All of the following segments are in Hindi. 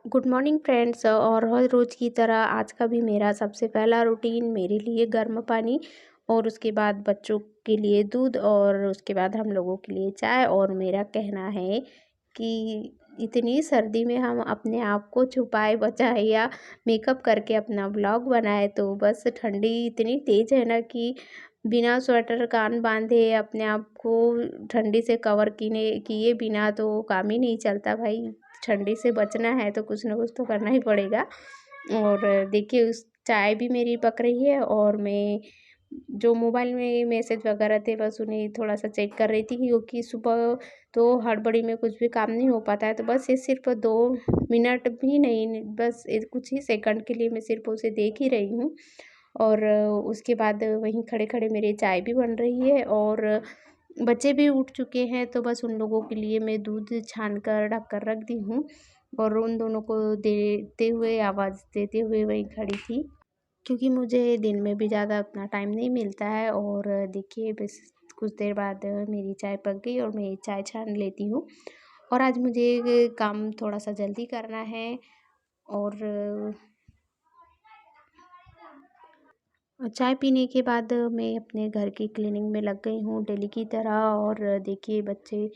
Good morning friends. और हर रोज़ की तरह आज का भी मेरा सबसे पहला रूटीन मेरे लिए गर्म पानी और उसके बाद बच्चों के लिए दूध और उसके बाद हम लोगों के लिए चाय। और मेरा कहना है कि इतनी सर्दी में हम अपने आप को छुपाए बचाए या मेकअप करके अपना ब्लॉग बनाए तो बस ठंडी इतनी तेज़ है ना कि बिना स्वेटर कान बांधे अपने आप को ठंडी से कवर किए बिना तो काम ही नहीं चलता भाई। ठंडी से बचना है तो कुछ ना कुछ तो करना ही पड़ेगा। और देखिए उस चाय भी मेरी पक रही है और मैं जो मोबाइल में मैसेज वगैरह थे बस उन्हें थोड़ा-सा चेक कर रही थी क्योंकि सुबह तो हड़बड़ी में कुछ भी काम नहीं हो पाता है। तो बस ये सिर्फ़ 2 मिनट भी नहीं, बस कुछ ही सेकंड के लिए मैं सिर्फ़ उसे देख ही रही हूँ। और उसके बाद वहीं खड़े-खड़े मेरी चाय भी बन रही है और बच्चे भी उठ चुके हैं तो बस उन लोगों के लिए मैं दूध छान कर ढक कर रख दी हूँ और उन दोनों को देते हुए आवाज़ देते हुए वहीं खड़ी थी। क्योंकि मुझे दिन में भी ज़्यादा उतना टाइम नहीं मिलता है। और देखिए बस कुछ देर बाद मेरी चाय पक गई और मैं चाय छान लेती हूँ। और आज मुझे काम थोड़ा-सा जल्दी करना है और चाय पीने के बाद मैं अपने घर की क्लीनिंग में लग गई हूँ डेली की तरह। और देखिए बच्चे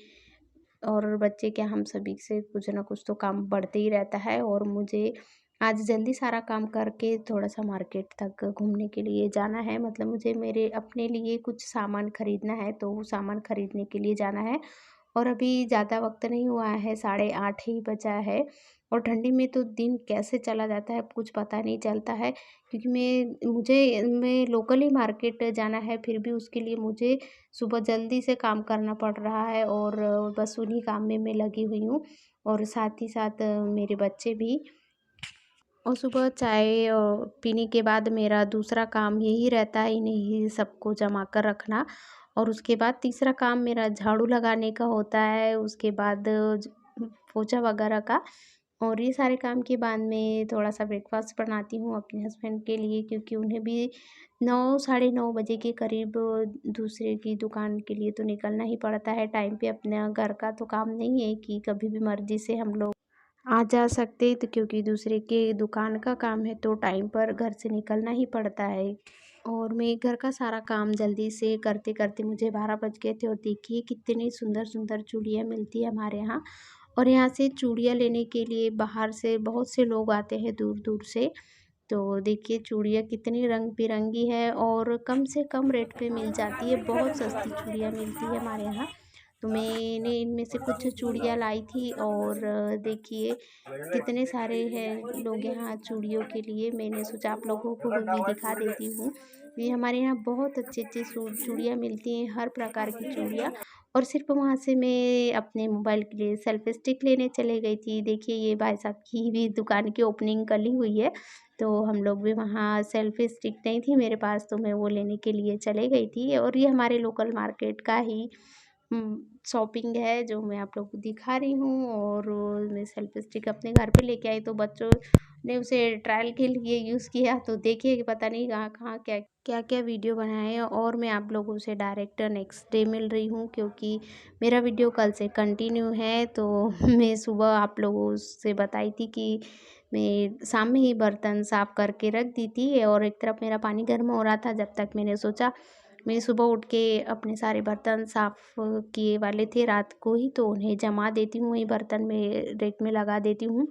क्या हम सभी से कुछ ना कुछ तो काम बढ़ते ही रहता है। और मुझे आज जल्दी सारा काम करके थोड़ा-सा मार्केट तक घूमने के लिए जाना है। मतलब मुझे मेरे अपने लिए कुछ सामान खरीदना है, तो वो सामान खरीदने के लिए जाना है। और अभी ज़्यादा वक़्त नहीं हुआ है, 8:30 ही बजा है। और ठंडी में तो दिन कैसे चला जाता है कुछ पता नहीं चलता है। क्योंकि मैं लोकल ही मार्केट जाना है, फिर भी उसके लिए मुझे सुबह जल्दी से काम करना पड़ रहा है और बस उन्हीं काम में मैं लगी हुई हूँ। और साथ ही साथ मेरे बच्चे भी। और सुबह चाय पीने के बाद मेरा दूसरा काम यही रहता है इन्हीं सबको जमा कर रखना। और उसके बाद तीसरा काम मेरा झाड़ू लगाने का होता है, उसके बाद पोछा वगैरह का। और ये सारे काम के बाद मैं थोड़ा-सा ब्रेकफ़ास्ट बनाती हूँ अपने हस्बैंड के लिए क्योंकि उन्हें भी 9 साढ़े 9 बजे के करीब दूसरे की दुकान के लिए तो निकलना ही पड़ता है टाइम पे। अपना घर का तो काम नहीं है कि कभी भी मर्ज़ी से हम लोग आ जा सकते, तो क्योंकि दूसरे के दुकान का काम है तो टाइम पर घर से निकलना ही पड़ता है। और मैं घर का सारा काम जल्दी से करते-करते मुझे 12 बज गए थे। और देखिए कितनी सुंदर-सुंदर चूड़ियाँ मिलती है हमारे यहाँ। और यहाँ से चूड़ियाँ लेने के लिए बाहर से बहुत से लोग आते हैं दूर-दूर से। तो देखिए चूड़ियाँ कितनी रंग-बिरंगी है और कम से कम रेट पे मिल जाती है, बहुत सस्ती चूड़ियाँ मिलती है हमारे यहाँ। तो मैंने इनमें से कुछ चूड़ियाँ लाई थी और देखिए कितने सारे हैं लोग यहाँ चूड़ियों के लिए। मैंने सोचा आप लोगों को भी दिखा देती हूँ। ये हमारे यहाँ बहुत अच्छी-अच्छी चूड़ियाँ मिलती हैं, हर प्रकार की चूड़ियाँ। और सिर्फ़ वहाँ से मैं अपने मोबाइल के लिए सेल्फ़ी स्टिक लेने चली गई थी। देखिए ये भाई साहब की भी दुकान की ओपनिंग कल ही हुई है, तो हम लोग भी वहाँ सेल्फ़ी स्टिक नहीं थी मेरे पास तो मैं वो लेने के लिए चली गई थी। और ये हमारे लोकल मार्केट का ही शॉपिंग है जो मैं आप लोगों को दिखा रही हूँ। और मैं सेल्फ़ी स्टिक अपने घर पे लेके आई तो बच्चों ने उसे ट्रायल के लिए यूज़ किया। तो देखिए कि पता नहीं कहाँ-कहाँ क्या-क्या वीडियो बनाए हैं। और मैं आप लोगों से डायरेक्ट नेक्स्ट डे मिल रही हूँ क्योंकि मेरा वीडियो कल से कंटिन्यू है। तो मैं सुबह आप लोगों से बताई थी कि मैं शाम में ही बर्तन साफ़ करके रख दी थी और एक तरफ मेरा पानी गर्म हो रहा था। जब तक मैंने सोचा मैं सुबह उठ के अपने सारे बर्तन साफ़ किए वाले थे रात को ही, तो उन्हें जमा देती हूँ वहीं बर्तन में रेक में लगा देती हूँ।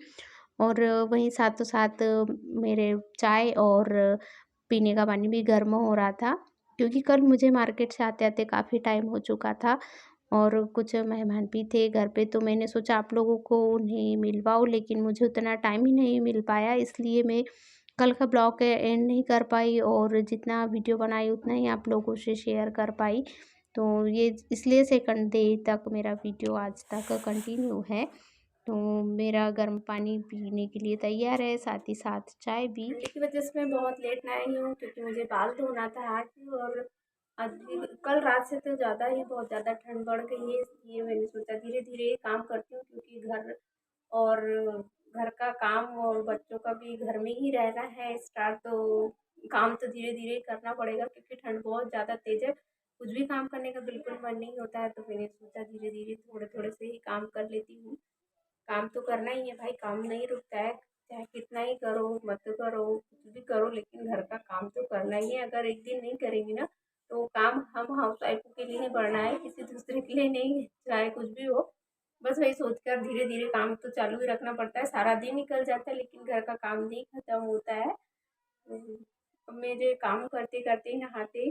और वहीं साथों-साथ मेरे चाय और पीने का पानी भी गर्म हो रहा था क्योंकि कल मुझे मार्केट से आते-आते काफ़ी टाइम हो चुका था। और कुछ मेहमान भी थे घर पे तो मैंने सोचा आप लोगों को उन्हें मिलवाऊँ, लेकिन मुझे उतना टाइम ही नहीं मिल पाया, इसलिए मैं कल का ब्लॉग एंड नहीं कर पाई और जितना वीडियो बनाई उतना ही आप लोगों से शेयर कर पाई। तो ये इसलिए सेकंड डे तक मेरा वीडियो आज तक कंटिन्यू है। तो मेरा गर्म पानी पीने के लिए तैयार है, साथ ही साथ चाय भी। ठंडी की वजह से मैं बहुत लेट में आई हूँ क्योंकि मुझे बाल धोना था आज। और कल रात से तो ज़्यादा ही बहुत ज़्यादा ठंड बढ़ गई है, इसलिए मैंने सोचा धीरे धीरे काम करती हूँ क्योंकि घर और घर का काम और बच्चों का भी घर में ही रहना है स्टार्ट। तो काम तो धीरे धीरे करना पड़ेगा क्योंकि ठंड बहुत ज़्यादा तेज़ है, कुछ भी काम करने का बिल्कुल मन नहीं होता है। तो मैंने सोचा धीरे धीरे थोड़े थोड़े से ही काम कर लेती हूँ। काम तो करना ही है भाई, काम नहीं रुकता है, चाहे कितना ही करो मत करो कुछ भी करो, लेकिन घर का काम तो करना ही है। अगर एक दिन नहीं करेंगी ना तो वो काम हम हाउस वाइफ के लिए ही बढ़ना है, किसी दूसरे के लिए नहीं, चाहे कुछ भी हो। बस वही सोचकर धीरे धीरे काम तो चालू ही रखना पड़ता है, सारा दिन निकल जाता है लेकिन घर का काम नहीं खत्म होता है। अब मेरे काम करते करते नहाते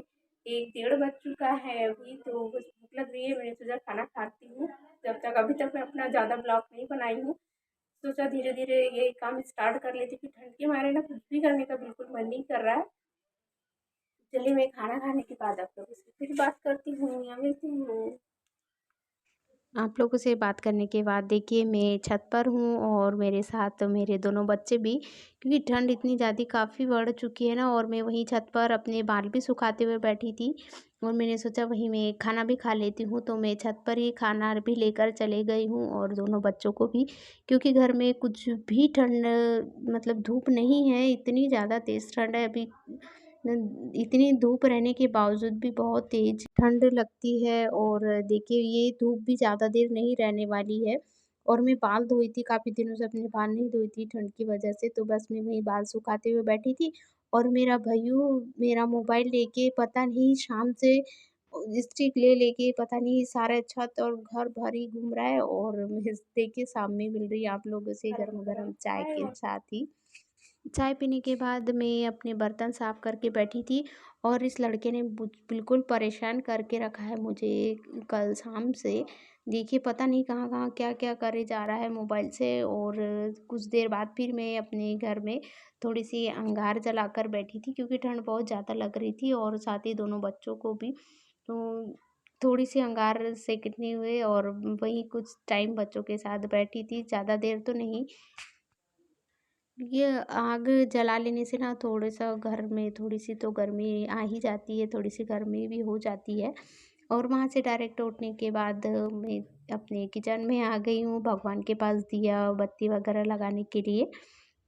1 डेढ़ बज चुका है अभी, तो बस भूख लग रही है, मैंने सोचा खाना खाती हूँ जब तक। अभी तक मैं अपना ज़्यादा ब्लॉग नहीं बनाई हूँ, सोचा धीरे धीरे ये काम स्टार्ट कर लेती, फिर ठंड के मारे ना कुछ भी करने का बिल्कुल मन नहीं कर रहा है। चलिए मैं खाना खाने के बाद आप लोगों से फिर बात करती हूँ या मिलती हूँ। आप लोगों से बात करने के बाद देखिए मैं छत पर हूँ और मेरे साथ मेरे दोनों बच्चे भी, क्योंकि ठंड इतनी ज़्यादा काफ़ी बढ़ चुकी है ना, और मैं वहीं छत पर अपने बाल भी सुखाते हुए बैठी थी और मैंने सोचा वहीं मैं खाना भी खा लेती हूँ, तो मैं छत पर ही खाना भी लेकर चले गई हूँ और दोनों बच्चों को भी, क्योंकि घर में कुछ भी ठंड मतलब धूप नहीं है, इतनी ज़्यादा तेज़ ठंड है अभी। इतनी धूप रहने के बावजूद भी बहुत तेज़ ठंड लगती है, और देखिए ये धूप भी ज़्यादा देर नहीं रहने वाली है। और मैं बाल धोई थी, काफ़ी दिनों से अपने बाल नहीं धोई थी ठंड की वजह से, तो बस मैं वहीं बाल सुखाते हुए बैठी थी और मेरा भैय्यू मेरा मोबाइल लेके पता नहीं शाम से स्टिक ले लेके पता नहीं सारा छत और घर भर ही घूम रहा है, और मैं देखिए सामने मिल रही है आप लोगों से गरम गरम-गरम गरम चाय चाय के और साथ ही। चाय पीने के बाद मैं अपने बर्तन साफ़ करके बैठी थी और इस लड़के ने बिल्कुल परेशान करके रखा है मुझे कल शाम से। देखिए पता नहीं कहाँ-कहाँ, क्या-क्या करे जा रहा है मोबाइल से, और कुछ देर बाद फिर मैं अपने घर में थोड़ी-सी अंगार जलाकर बैठी थी, क्योंकि ठंड बहुत ज़्यादा लग रही थी और साथ ही दोनों बच्चों को भी। तो थोड़ी-सी अंगार सेकने हुए और वहीं कुछ टाइम बच्चों के साथ बैठी थी, ज़्यादा देर तो नहीं। ये आग जला लेने से ना थोड़ा-सा घर में थोड़ी-सी तो गर्मी आ ही जाती है, थोड़ी-सी गर्मी भी हो जाती है। और वहाँ से डायरेक्ट उठने के बाद मैं अपने किचन में आ गई हूँ, भगवान के पास दिया बत्ती वगैरह लगाने के लिए।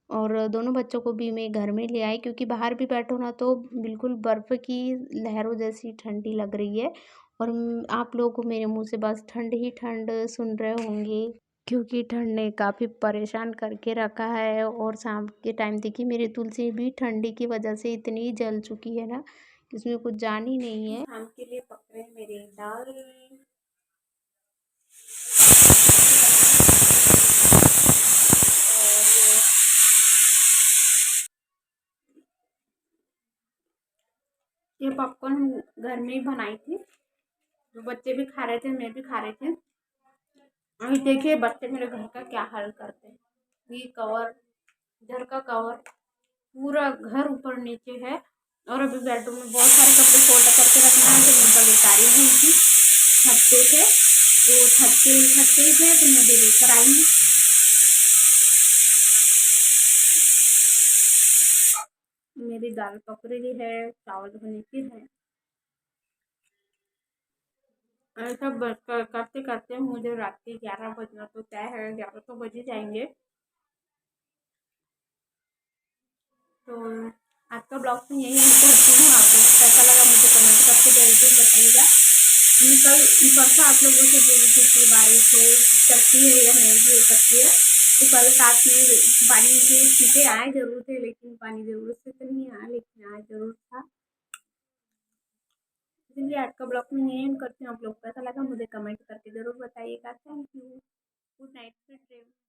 और दोनों बच्चों को भी मैं घर में ले आई, क्योंकि बाहर भी बैठो ना तो बिल्कुल बर्फ़ की लहरों जैसी ठंडी लग रही है। और आप लोग मेरे मुँह से बस ठंड ही ठंड सुन रहे होंगे, क्योंकि ठंड ने काफ़ी परेशान करके रखा है। और शाम के टाइम देखिए मेरी तुलसी भी ठंडी की वजह से इतनी जल चुकी है ना, कि उसमें कुछ जान ही नहीं है। शाम के लिए पक रहे हैं मेरे दाल और ये पॉपकॉर्न घर में ही बनाई थी, तो बच्चे भी खा रहे थे, मैं भी खा रहे थे। अभी देखिए बच्चे मेरे घर का क्या हाल करते हैं। ये कवर, घर का कवर पूरा घर ऊपर नीचे है, और अभी बेडरूम में बहुत सारे कपड़े फोल्ड करके रखना है, तो मैं कल उतारी नहीं थी छत पे थे, तो छत पे ही थे तो मैं भी लेकर आई हूँ। मेरी दाल पक रही है, चावल धोने की है। ऐसा करते करते मुझे रात के 11 बजना तो तय है, 11 तो बज ही जाएंगे। तो आज का ब्लॉग तो यही एंड करती हूँ। आप लोग को कैसा लगा मुझे कमेंट करके ज़रूर बताइएगा। मैं कल परसों आप लोगों से बोली थी कि बारिश हो सकती है या नहीं भी हो सकती है, तो कल साथ में पानी के छींटे आए ज़रूर थे, लेकिन पानी ज़रूरत से तो नहीं आया, लेकिन आया ज़रूर था। इसलिए आज का ब्लॉग में यही एंड करती हूँ। आप लोग को कैसा लगा मुझे कमेंट करके ज़रूर बताइएगा। Thank you. Good night, sweet dreams.